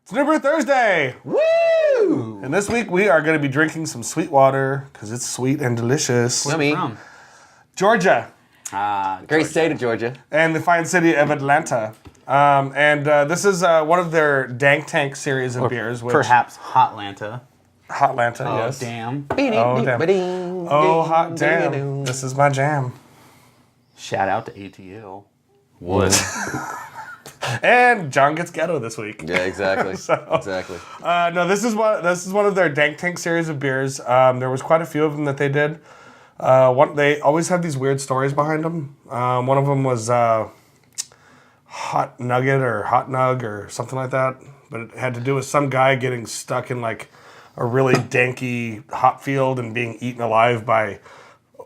It's New Brew Thursday! Woo! And this week we are going to be drinking some SweetWater because it's sweet and delicious. Yummy. From? Georgia. Great state of Georgia. And the fine city of Hotlanta. This is one of their Dank Tank series of beers. Which Perhaps Hotlanta. Hotlanta, Oh, yes. damn. Oh, damn. Oh, hot damn. This is my jam. Shout out to ATL. What? And John gets ghetto this week. Yeah, exactly. Exactly. No, this is one of their Dank Tank series of beers. There was quite a few of them that they did. They always have these weird stories behind them. One of them was Hot Nugget or Hot Nug or something like that. But it had to do with some guy getting stuck in like a really danky hop field and being eaten alive by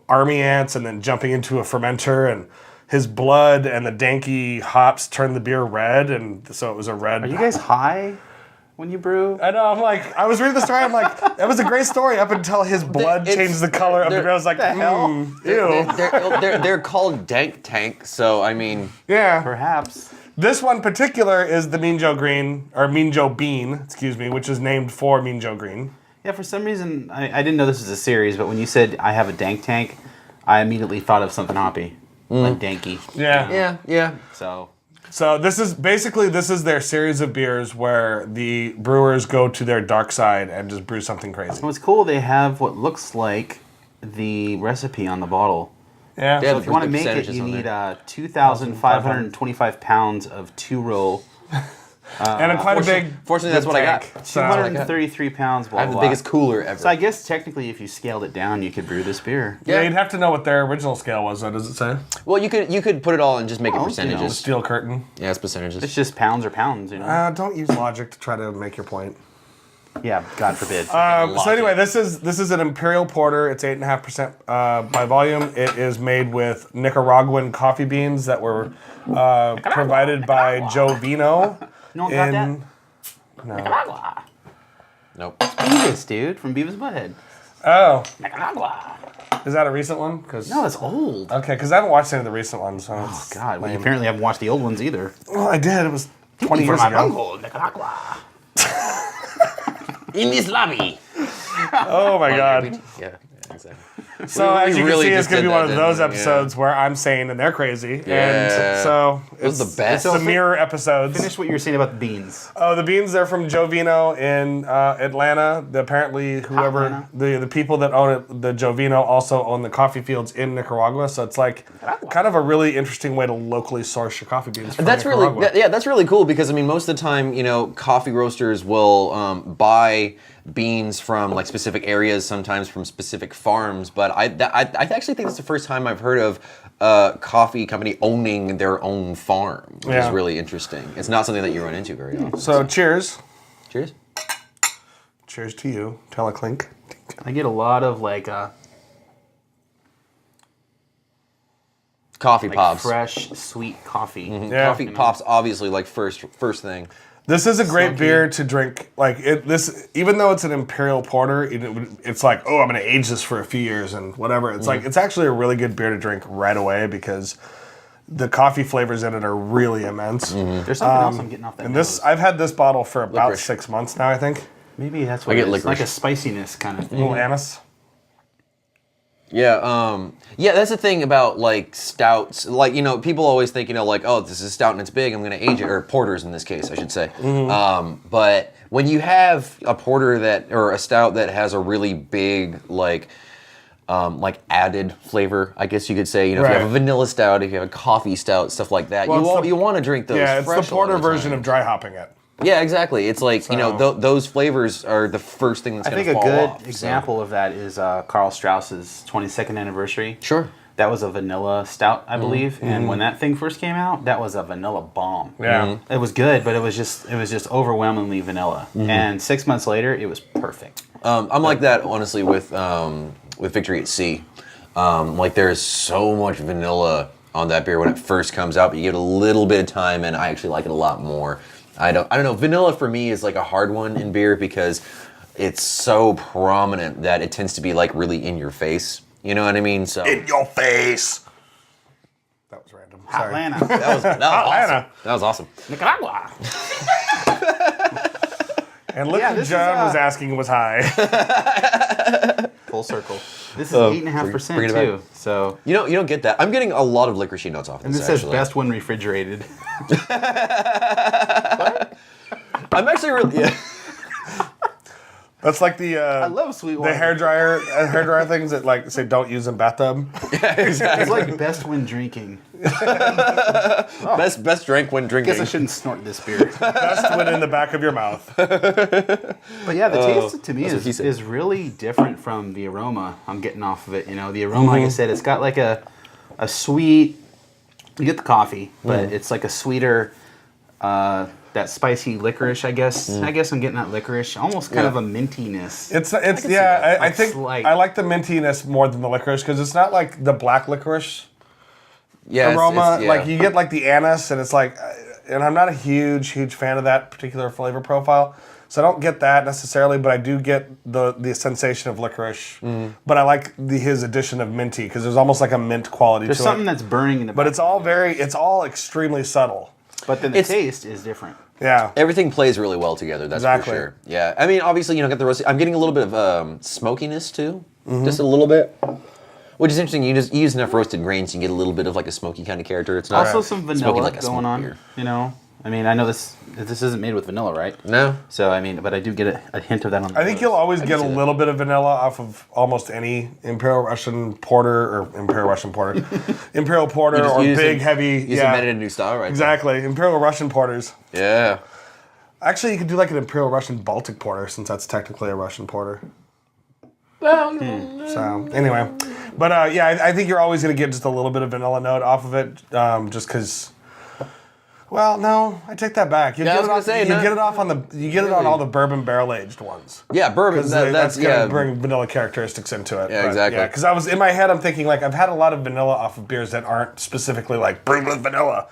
army ants and then jumping into a fermenter, and his blood and the danky hops turned the beer red, and so it was a red. Are you guys high when you brew? I know, I was reading the story, I'm like, that was a great story up until his blood changed the color of the beer. I was like, ew. They're called Dank Tank, so I mean... Yeah. Perhaps. This one particular is the Mean Joe Green, or Mean Joe Bean, excuse me, which is named for Mean Joe Green. Yeah, for some reason, I didn't know this was a series, but when you said I have a Dank Tank, I immediately thought of something hoppy. Like Danky. Yeah. Yeah. So this is their series of beers where the brewers go to their dark side and just brew something crazy. What's cool, they have what looks like the recipe on the bottle. Yeah. So if you want to make it, you need 2,525 pounds of two-row. And quite a big... Fortunately, that's what I got. 233 pounds, blah, I have the blah, biggest cooler ever. So I guess technically if you scaled it down, you could brew this beer. Yeah, you'd have to know what their original scale was, though, does it say? Well, you could put it all and just make it percentages. Steel curtain. Yeah, it's percentages. It's just pounds or pounds, you know? Don't use logic to try to make your point. Yeah, God forbid. So anyway, this is an imperial porter. It's 8.5% by volume. It is made with Nicaraguan coffee beans that were provided by Joe Vino. No one got that? No. Nicaragua. Nope. Beavis, dude, from Beavis Butthead. Oh, Nicaragua. is that a recent one? No, it's old. Okay, because I haven't watched any of the recent ones. So Oh, God. Well, you apparently haven't watched the old ones either. Well, I did. It was 20 years For my ago. uncle, Nicaragua. In this lobby. Oh my God. Yeah, exactly. So as you really can see, it's just going to did be one that, of those didn't we? episodes where I'm sane and they're crazy. Yeah. And so Those are the best. It's the mirror episodes. Finish what you were saying about the beans. Oh, the beans, they're from Jovino in Atlanta. Apparently, whoever, the people that own it, the Jovino, also own the coffee fields in Nicaragua. So it's like kind of a really interesting way to locally source your coffee beans from Nicaragua. That's really cool because I mean most of the time coffee roasters will buy beans from like specific areas, sometimes from specific farms. But I actually think it's the first time I've heard of a coffee company owning their own farm, which is really interesting. It's not something that you run into very often. So cheers. Cheers. Cheers to you. Teleclink. I get a lot of like Coffee pops. fresh, sweet coffee. Yeah. Coffee pops obviously like first thing. This is a great beer to drink. Like even though it's an imperial porter, it's like, oh, I'm going to age this for a few years and whatever. It's like it's actually a really good beer to drink right away because the coffee flavors in it are really immense. There's something else I'm getting off that. And I've had this bottle for about Licorice. 6 months now, I think. Maybe that's what I get it is. licorice. Like a spiciness kind of A thing. little anise. Yeah, that's the thing about like stouts. Like people always think like, oh, this is stout and it's big, I'm gonna age it, or porters in this case, I should say. But when you have a porter or a stout that has a really big like added flavor, I guess you could say. If you have a vanilla stout, if you have a coffee stout, stuff like that, you want to drink those. Yeah, it's the fresh a lot porter of the version time. of dry hopping it. Yeah, exactly. It's like those flavors are the first thing that's I gonna think a fall good off. example of that is Carl Strauss's 22nd anniversary. Sure. That was a vanilla stout, I believe, and when that thing first came out, that was a vanilla bomb. Yeah. It was good, but it was just overwhelmingly vanilla. And 6 months later, it was perfect. I'm like that honestly with Victory at Sea. Like there's so much vanilla on that beer when it first comes out, but you give it a little bit of time, and I actually like it a lot more. I don't know. Vanilla for me is like a hard one in beer because it's so prominent that it tends to be like really in your face. You know what I mean? So In your face. That was random. Sorry. Atlanta. that was awesome. Atlanta. That was awesome. Nicaragua. And look Yeah, what this John is, was asking was high. Full circle. This is 8.5% bring it too. back. So, You don't get that. I'm getting a lot of licoricey notes off and this. this says Actually, best when refrigerated. I'm actually really. Yeah. That's like the I love SweetWater. the hairdryer things that like say don't use in bathtub. It's like best when drinking. Best drink when drinking. Guess I shouldn't snort this beer. Best when in the back of your mouth. But yeah, the taste to me that's what he said. is really different from the aroma I'm getting off of it. You know, the aroma, like I said, it's got like a sweet. You get the coffee, but it's like a sweeter, that spicy licorice. I guess. I guess I'm getting that licorice, almost kind of a mintiness. It's can see yeah. that. I Like think slight. I like the mintiness more than the licorice because it's not like the black licorice yeah, aroma. yeah. Like you get like the anise, and it's like, and I'm not a huge fan of that particular flavor profile. So I don't get that necessarily, but I do get the sensation of licorice. But I like his addition of minty because there's almost like a mint quality There's to something it. that's burning in the. But back. it's all extremely subtle. But then the taste is different. Yeah. Everything plays really well together. That's Exactly. for sure. Yeah, I mean, obviously, you don't get the roasted. I'm getting a little bit of smokiness too, just a little bit, which is interesting. You use enough roasted grains, you get a little bit of like a smoky kind of character. It's not Also, some smoky vanilla like a going smoked on. beer. You know, I mean, I know this isn't made with vanilla, right? No, So I mean, but I do get a hint of that on the I think you'll always get a see that. little bit of vanilla off of almost any Imperial Russian Porter or Imperial Porter or big heavy. You just invented a new style, right? Exactly, Imperial Russian Porters. Yeah. Actually, you could do like an Imperial Russian Baltic Porter since that's technically a Russian Porter. Well, So anyway, but yeah, I think you're always going to get just a little bit of vanilla note off of it, just because. Well, no, I take that back. You Yeah, I get was it gonna off, say, you not- get it off on all the bourbon barrel aged ones. yeah, bourbon. Because That's that's going yeah. to bring vanilla characteristics into it. Yeah, exactly. Yeah, because I was in my head, I'm thinking like I've had a lot of vanilla off of beers that aren't specifically like brewed with vanilla.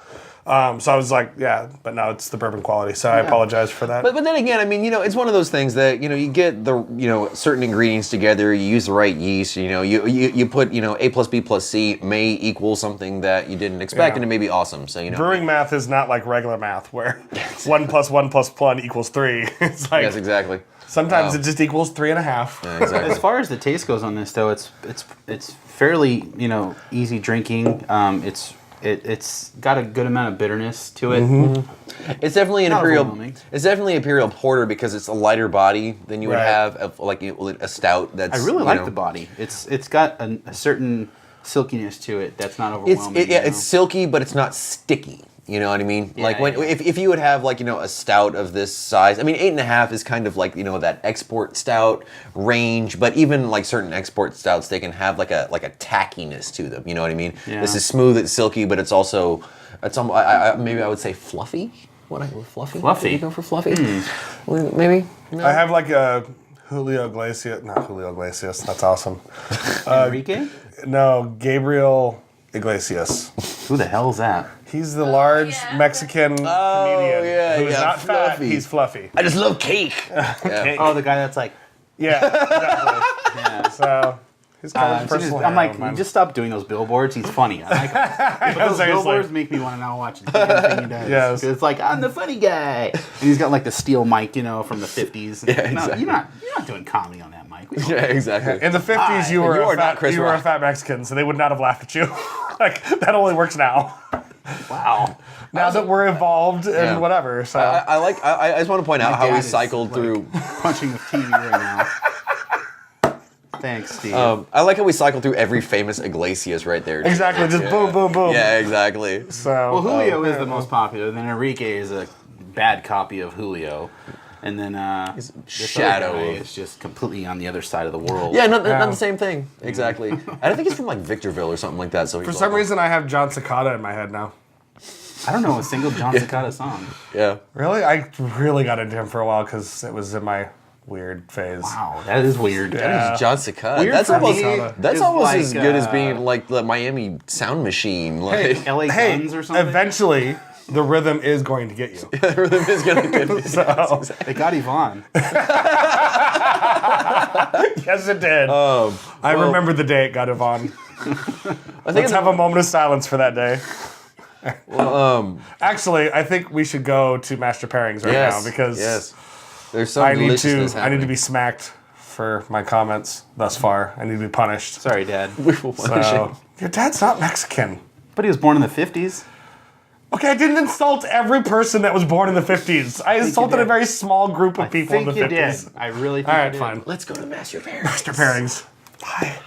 So I was like, yeah, but no, it's the bourbon quality. So I apologize for that. But then again, I mean, it's one of those things that you get the certain ingredients together. You use the right yeast. You put A plus B plus C may equal something that you didn't expect, Yeah. and it may be awesome. So Brewing math is not like regular math where 1 + 1 + 1 = 3. It's like yes, exactly. sometimes it just equals 3.5. Yeah, exactly. As far as the taste goes on this, though, it's fairly easy drinking. It's got a good amount of bitterness to it. It's definitely an Not imperial. overwhelming. It's definitely imperial porter because it's a lighter body than you would Right. have like a stout. That's I really like the body. It's got a certain silkiness to it that's not It's overwhelming. it's silky, but it's not sticky. You know what I mean? Yeah, like when yeah. if you would have like a stout of this size. I mean, 8.5 is kind of like that export stout range. But even like certain export stouts, they can have like a tackiness to them. You know what I mean? Yeah. This is smooth, it's silky, but it's also maybe I would say fluffy. Fluffy? Fluffy. Did you go for fluffy? Maybe. No. I have like a Julio Iglesias. Not Julio Iglesias. That's awesome. Enrique? No, Gabriel Iglesias. Who the hell's that? He's the large Mexican comedian yeah, who's yeah, not fat. fluffy. He's fluffy. I just love cake. Yeah. Oh, the guy that's like. Yeah, exactly. Yeah. So his kind of personal. I'm like, hero, man. just stop doing those billboards. He's funny. I like him. But those seriously. billboards make me want to now watch the damn thing he does. Yes. 'Cause it's like, I'm the funny guy. And he's got like the steel mic, from the 50s. Yeah, No, exactly. you're not doing comedy on that mic. Yeah, exactly. In the 50s, you and were you a are not fat, Chris you were a Rock. fat Mexican, so they would not have laughed at you. Like that only works now. Wow. Now that we're evolved and Yeah. whatever. So I just want to point out how dad we is, cycled through. Punching the TV right now. Thanks, Steve. I like how we cycled through every famous Iglesias right there. too. exactly, just Yeah. boom, boom, boom. Yeah, exactly. So well, Julio is the most popular. Then Enrique is a bad copy of Julio. And then this shadow other guy of- is just completely on the other side of the world. Yeah, not Yeah. the same thing. Exactly. I think he's from like Victorville or something like that. So for some reason, I have John Cicada in my head now. I don't know a single John Cicada song. yeah. Really, I really got into him for a while because it was in my weird phase. Wow, that is weird. Yeah. John Cicada. Weird That's for almost me that's is almost like, as good as being like the Miami Sound Machine. Like LA Hey, Guns or something. eventually, the rhythm is going to get you. the rhythm is gonna get me. So, They got Yvonne. yes, it did. I remember the day it got Yvonne. I think Let's have a moment of silence for that day. Actually, I think we should go to Master Pairings right now because There's some deliciousness I need to happening. be smacked for my comments thus far. I need to be punished. Sorry, Dad. We will punish So, him. your dad's not Mexican. But he was born in the 50s. Okay, I didn't insult every person that was born in the 50s. I insulted did. a very small group of people in the 50s. did. I really think All you right, did. fine. Let's go to Master Pairings. Master Pairings. Bye.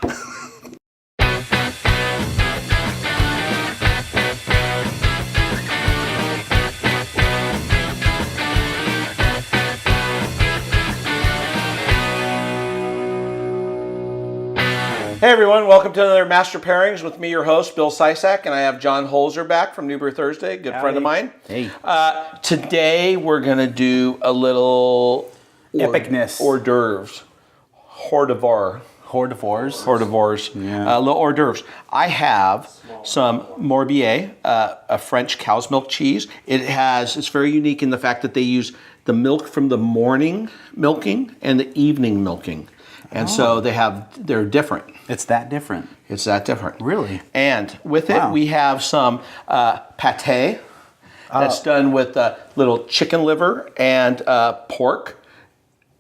Hey everyone, welcome to another Master Pairings with me, your host, Bill Sysak, and I have John Holzer back from New Brew Thursday, good friend of mine. Hey. Today we're going to do a little Epicness. hors d'oeuvres. Hors d'oeuvre. Hors d'oeuvres. Hors d'oeuvres. Yeah. Little hors d'oeuvres. I have some Morbier, a French cow's milk cheese. It's very unique in the fact that they use the milk from the morning milking and the evening milking. And so they're different. It's that different. It's that different. Really? And with it, Wow. we have some pate that's done with little chicken liver and pork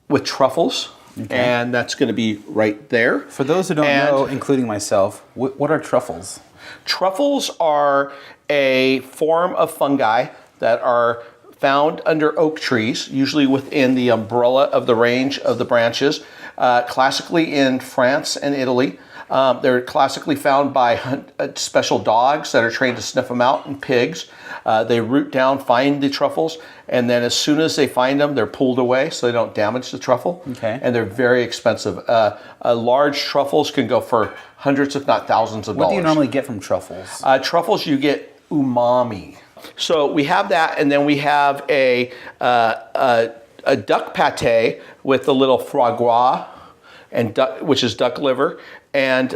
with truffles. Okay. And that's going to be right there. For those who don't know, including myself, what are truffles? Truffles are a form of fungi that are found under oak trees, usually within the umbrella of the range of the branches, classically in France and Italy. They're classically found by special dogs that are trained to sniff them out, and pigs. They root down, find the truffles, and then as soon as they find them, they're pulled away so they don't damage the truffle. Okay. And they're very expensive. Large truffles can go for hundreds, if not thousands of dollars. What do you normally get from truffles? Truffles, you get umami. So we have that, and then we have a duck pate with a little foie gras, and which is duck liver, and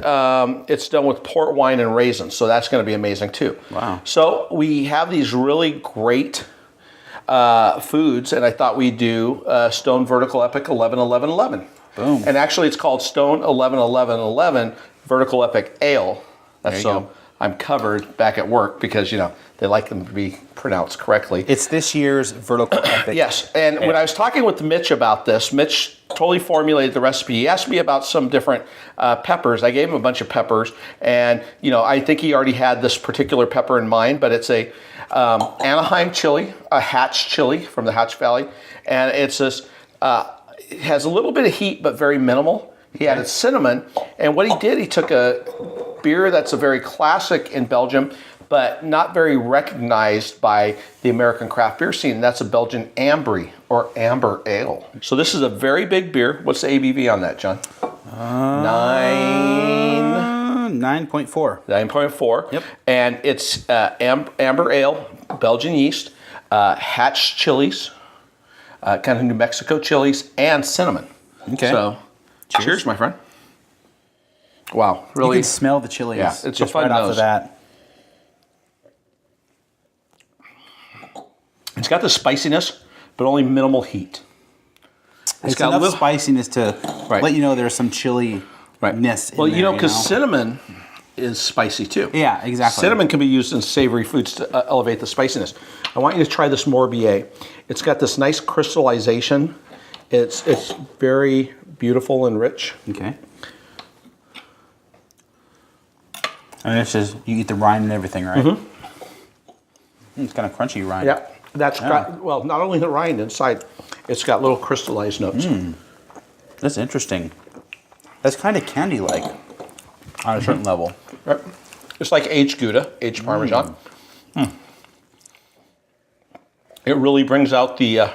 it's done with port wine and raisins. So that's going to be amazing too. Wow. So we have these really great foods, and I thought we'd do Stone Vertical Epic 11 11 11. Boom. And actually, it's called Stone 11 11 11 Vertical Epic Ale. That's There you so go. I'm covered back at work because they like them to be pronounced correctly. It's this year's vertical epic. Yes, and when I was talking with Mitch about this, Mitch totally formulated the recipe. He asked me about some different peppers. I gave him a bunch of peppers, and I think he already had this particular pepper in mind, but it's a Anaheim chili, a Hatch chili from the Hatch Valley, and it's this. It has a little bit of heat, but very minimal. He added cinnamon, and what he did, he took a beer that's a very classic in Belgium, but not very recognized by the American craft beer scene. And that's a Belgian Ambry or amber ale. So this is a very big beer. What's the ABV on that, John? 9.4. 9.4. Yep. And it's amber ale, Belgian yeast, Hatch chilies, kind of New Mexico chilies, and cinnamon. Okay. So, cheers, my friend. Wow, really. You can smell the chilies. Yeah, it's just a fun right off nose. of that. It's got the spiciness, but only minimal heat. It's got a enough little- spiciness to Right. let you know there's some chili-ness in Well, there, because cinnamon is spicy too. Yeah, exactly. Cinnamon can be used in savory foods to elevate the spiciness. I want you to try this Morbier. It's got this nice crystallization. It's very beautiful and rich. Okay. And this is, you eat the rind and everything, right? Mm-hmm. It's kind of crunchy rind. Yeah, that's got, well, not only the rind inside, it's got little crystallized notes. That's interesting. That's kind of candy-like on a certain level. Right. It's like aged Gouda, aged Parmesan. It really brings out the.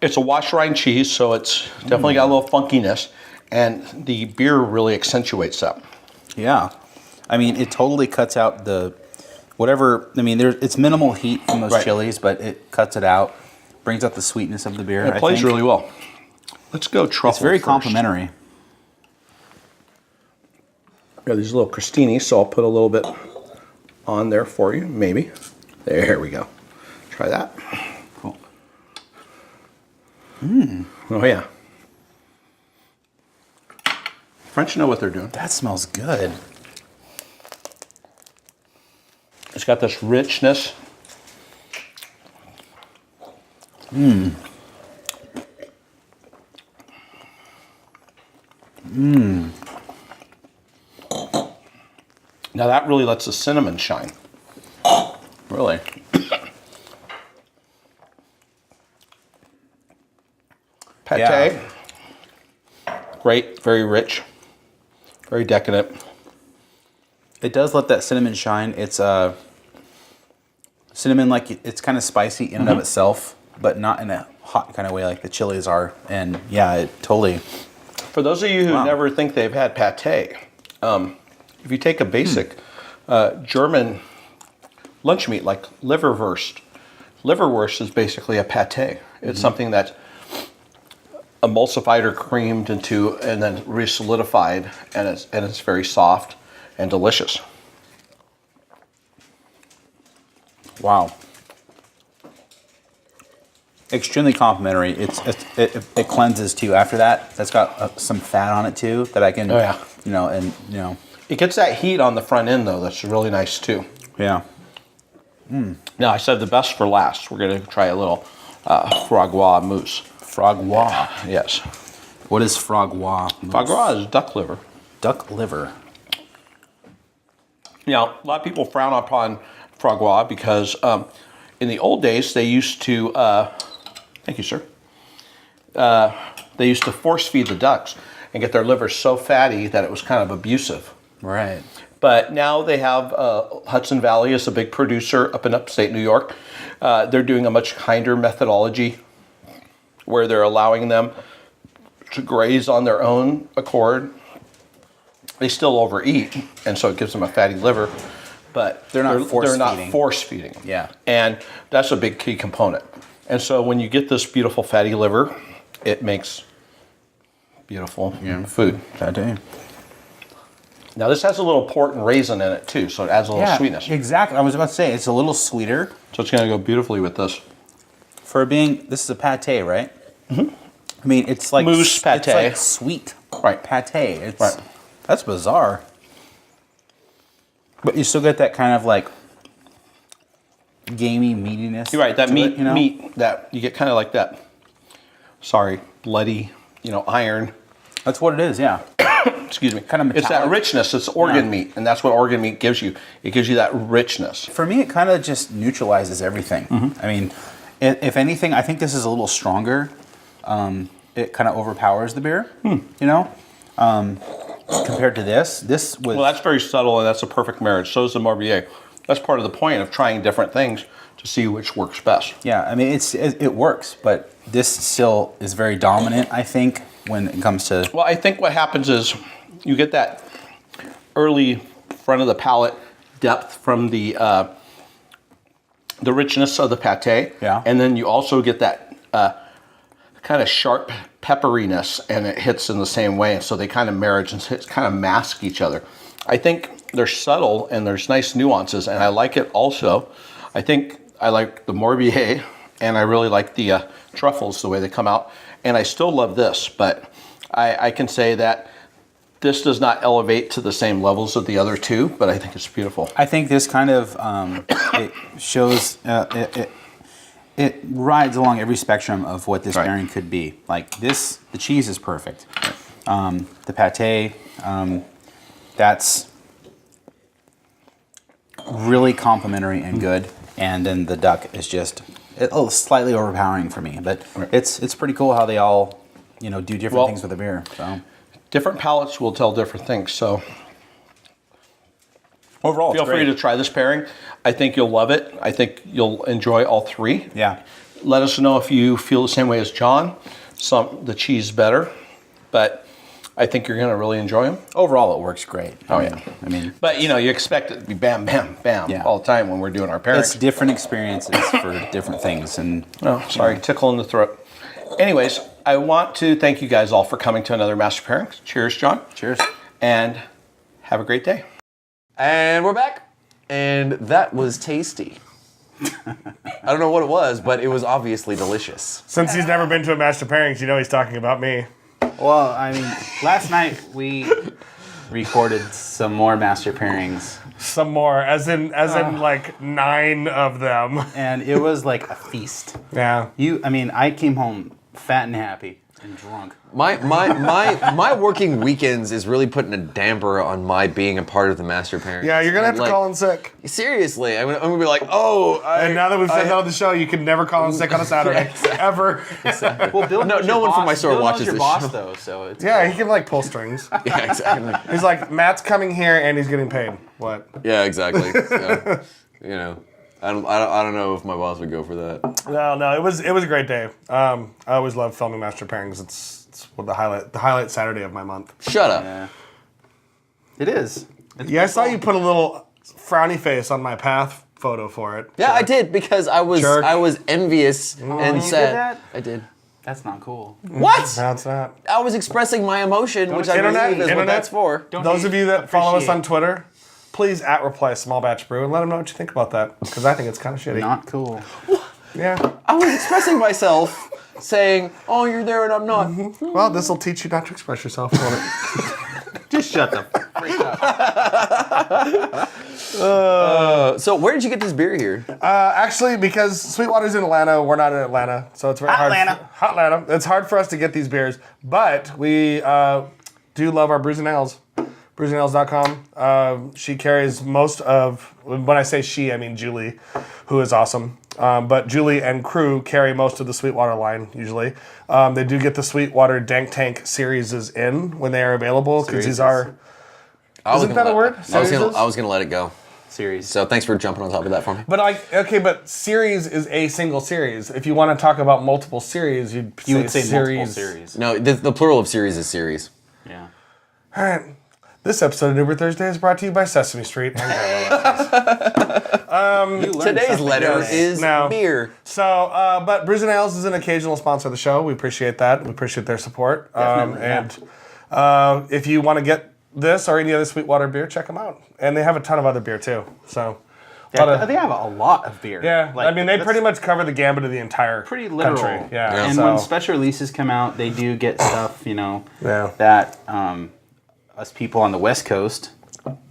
It's a wash rind cheese, so it's definitely got a little funkiness, and the beer really accentuates that. Yeah. I mean, it totally cuts out the whatever. I mean, it's minimal heat from those Right. chilies, but it cuts it out, brings out the sweetness of the beer. It plays really well. Let's go truffle. It's very first. complimentary. Got these little crostinis, so I'll put a little bit on there for you, maybe. There we go. Try that. Cool. Oh yeah. French know what they're doing. That smells good. It's got this richness. Now that really lets the cinnamon shine. Really? Pate. Yeah. Great, very rich, very decadent. It does let that cinnamon shine. It's cinnamon, like it's kind of spicy in and of itself, but not in a hot kind of way like the chilies are. And yeah, it totally. For those of you who Wow. never think they've had pate, if you take a basic German lunch meat like liverwurst is basically a pate. It's something that's emulsified or creamed into and then re-solidified, and it's very soft and delicious. Wow. Extremely complimentary. It cleanses too after that. That's got some fat on it too that I can, Oh, yeah. It gets that heat on the front end though. That's really nice too. Yeah. Now I said the best for last. We're gonna try a little frogua mousse. Frogua. Yes, What is frogua? frogua is duck liver. Duck liver. Now, a lot of people frown upon frogua because in the old days they used to, thank you, sir, they used to force feed the ducks and get their livers so fatty that it was kind of abusive. Right. But now they have Hudson Valley is a big producer up in upstate New York. They're doing a much kinder methodology where they're allowing them to graze on their own accord. They still overeat, and so it gives them a fatty liver, but They're not force feeding. Yeah. And that's a big key component. And so when you get this beautiful fatty liver, it makes beautiful food. Pate. Now this has a little port and raisin in it too, so it adds a little sweetness. Exactly. I was about to say it's a little sweeter. So it's going to go beautifully with this. For being, this is a pate, right? Mm-hmm. I mean, it's like Mousse pate. It's like sweet, Right. Pate. It's Right. That's bizarre. But you still get that kind of like gamey meatiness. You're right. That to meat, it, you know? meat that you get kind of like that. Sorry, bloody, iron. That's what it is. Yeah. Excuse me. Kind of It's that metallic. richness. It's organ Yeah. meat, and that's what organ meat gives you. It gives you that richness. For me, it kind of just neutralizes everything. I mean, if anything, I think this is a little stronger. It kind of overpowers the beer. Compared to this. This was. Well, that's very subtle, and that's a perfect marriage. So is the Morbier. That's part of the point of trying different things to see which works best. Yeah, I mean, it works, but this still is very dominant, I think, when it comes to. Well, I think what happens is you get that early front of the palate depth from the richness of the pate. Yeah. And then you also get that kind of sharp pepperiness, and it hits in the same way. And so they kind of marriage and kind of mask each other. I think they're subtle and there's nice nuances, and I like it also. I think I like the Morbier, and I really like the truffles, the way they come out. And I still love this, but I can say that this does not elevate to the same levels of the other two, but I think it's beautiful. I think this kind of it shows it rides along every spectrum of what this Right. pairing could be. Like this, the cheese is perfect. The pate, that's really complimentary and good. And then the duck is just slightly overpowering for me. But it's pretty cool how they all do different things with the beer. So Different palates will tell different things, so overall, feel free to try this pairing. I think you'll love it. I think you'll enjoy all three. Yeah. Let us know if you feel the same way as John. The cheese better, but I think you're going to really enjoy them. Overall, it works great. Yeah. I mean, But you expect it to be bam, bam, bam Yeah. all the time when we're doing our pairings. it's different experiences for different things, and Oh, sorry, tickle in the throat. Anyways, I want to thank you guys all for coming to another Master Pairings. Cheers, John. cheers. And have a great day. And we're back. And that was tasty. I don't know what it was, but it was obviously delicious. Since he's never been to a Master Pairings, he's talking about me. Well, I mean, last night we recorded some more Master Pairings. Some more, as in like 9 of them. And it was like a feast. Yeah. I came home fat and happy and drunk. My working weekends is really putting a damper on my being a part of the Master Pairings. Yeah, you're gonna have to call in sick. Seriously, I'm gonna be like, oh. And now that we've said that on the show, you can never call in sick on a Saturday ever. Well, Bill, no one from my store Bill watches knows your this boss show. though, so it's Yeah, he can like pull strings. Yeah, exactly. He's like, Matt's coming here and he's getting paid. What? Yeah, exactly. So, I don't know if my boss would go for that. No, it was a great day. I always love filming Master Pairings. It's the highlight Saturday of my month. Shut up. Yeah. It is. I saw you put a little frowny face on my path photo for it. Yeah, I did because I was envious and you sad. did that? I did. That's not cool. What? No, it's not. I was expressing my emotion, which I believe is what that's for. Those of you that follow us on Twitter, please @reply Small Batch Brew and let them know what you think about that, because I think it's kind of shitty. Not cool. Yeah. I was expressing myself, saying, "Oh, you're there and I'm not." Mm-hmm. Well, this will teach you not to express yourself, won't it? Just shut the freak up. So where did you get this beer here? Actually, because Sweetwater's in Atlanta, we're not in Atlanta, so it's very hard. Hotlanta. It's hard for us to get these beers, but we do love our brews and ales. brewsandales.com. She carries most of, when I say she, I mean Julie, who is awesome. But Julie and crew carry most of the Sweetwater line, usually. They do get the Sweetwater Dank Tank series in when they are available, because these are... Isn't that a word? I was gonna let it go. Series. So thanks for jumping on top of that for me. But series is a single series. If you want to talk about multiple series, you would say multiple series. No, the plural of series is series. Yeah. All right. This episode of Uber Thursday is brought to you by Sesame Street. Today's letter is beer. So, but Brews and Ales is an occasional sponsor of the show. We appreciate that. We appreciate their support. And if you want to get this or any other Sweetwater beer, check them out. And they have a ton of other beer too. So, they have a lot of beer. Yeah, they pretty much cover the gambit of the entire pretty literal country. Yeah. And when special releases come out, they do get stuff, Yeah. that us people on the West Coast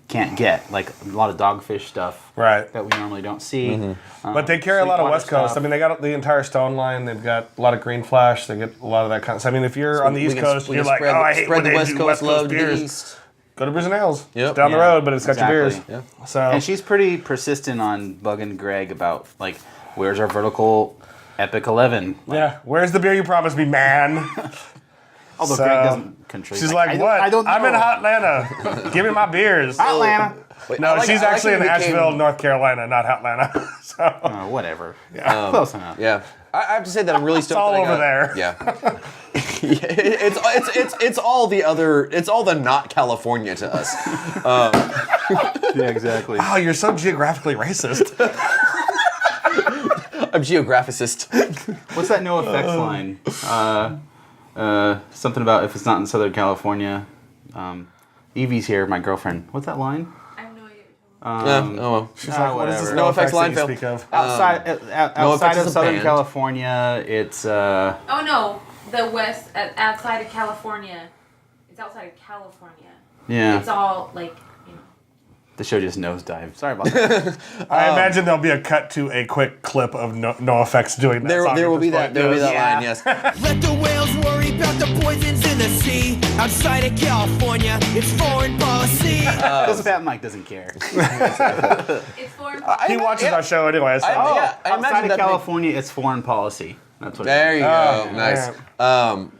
can't get, like a lot of Dogfish stuff, Right. that we normally don't see. But they carry a lot of Sweetwater West Coast. stuff. They got the entire Stone line. They've got a lot of Green Flash. They get a lot of that kind of stuff. If you're on the East Coast, you're like, I hate when they do West Coast beers. Go to Brews and Ales. Yep. It's down the road, but it's got your beers. Yeah. So, And she's pretty persistent on bugging Greg about, like, where's our vertical Epic 11? yeah, where's the beer you promised me, man? Although So, Greg doesn't control. She's like, what? I don't know. I'm in Hotlanta. Give me my beers. Atlanta. No, she's actually in Asheville, North Carolina, not Hotlanta. So, Whatever. Close enough. Yeah. I have to say that I'm really stoked. it's all that I over got- there. Yeah. It's all the other. It's all the not California to us. Yeah, exactly. Oh, you're so geographically racist. I'm geographicist. What's that no effects line? Something about if it's not in Southern California. Evie's here, my girlfriend. What's that line? I have no idea. Oh well. She's like, what is this whatever. no No effects effects line that you fail. speak of? Outside Effects of is a Southern band. California, it's Oh no, the west outside of California. It's outside of California. yeah. It's all like The show just nosedived. Sorry about that. I imagine there'll be a cut to a quick clip of No Effects doing that. song There at will be this that. point. There will be that Yeah. line. Yes. Let the whales worry about the poisons in the sea. Outside of California, it's foreign policy. Because Fat Mike doesn't care. it's foreign. He watches our show anyway. So. I Outside imagine of that. California, it's foreign policy. That's what There it you is. go. Oh, Nice. man.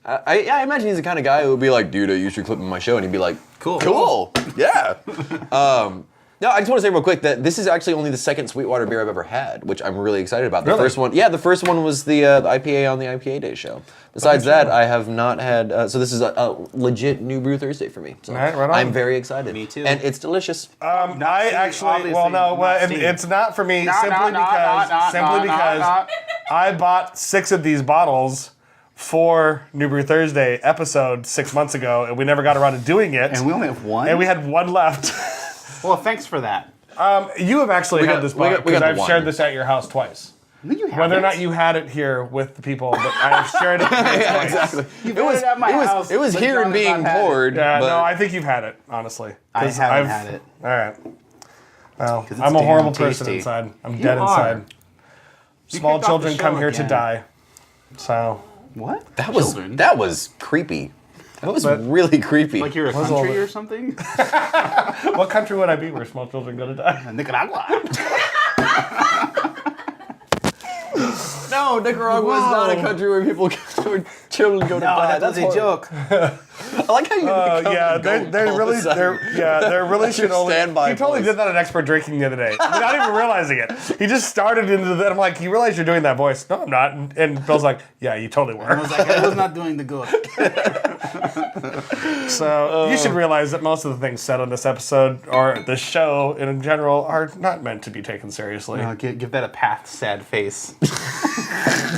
I imagine he's the kind of guy who would be like, dude, you should clip in my show, and he'd be like, cool, yeah. No, I just want to say real quick that this is actually only the second Sweetwater beer I've ever had, which I'm really excited about. The Really? first one, the first one was the IPA on the IPA Day show. Besides that, I have not had. So this is a legit new Brew Thursday for me. So Right on. I'm very excited. Me too. And it's delicious. I actually, it's not for me simply because I bought 6 of these bottles for New Brew Thursday episode 6 months ago, and we never got around to doing it. And we only have one? And we had one left. Well, thanks for that. You have actually had this bottle we got because the I've one. shared this at your house twice. Whether or not you had it here with the people, but I have shared it. Yeah, exactly. It was here and being poured. Yeah, but no, I think you've had it, honestly. I 'Cause haven't had it. All right. Well, it's I'm a horrible damn person tasty. inside. I'm You dead are. inside. Small kicked off children the come show here to again. die. So, What? that was creepy. That was really creepy. Like you're a all country that? or something? what country would I be where small children go to die? Nicaragua. No, Nicaragua is not a country where people where children go to No, die. that was a horrible. joke. I like how you Yeah, they really should only. standby He totally voice. did that at Expert Drinking the other day, without even realizing it. He just started into that. I'm like, you realize you're doing that voice? No, I'm not. And Bill's like, yeah, you totally I were. was like, I was not doing the good. So you should realize that most of the things said on this episode or the show in general are not meant to be taken seriously. Give that a path, sad face.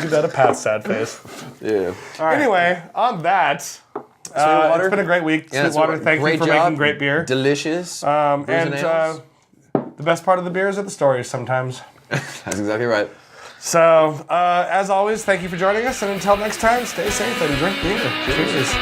Give that a pass, sad face. Yeah. Anyway, on that, Sweetwater? it's been a great week. Yeah, Sweetwater, thank you great for job. making great beer. Delicious. And Brews and ales. the best part of the beers are the stories sometimes. That's exactly right. So, as always, thank you for joining us. And until next time, stay safe and drink beer. Cheers.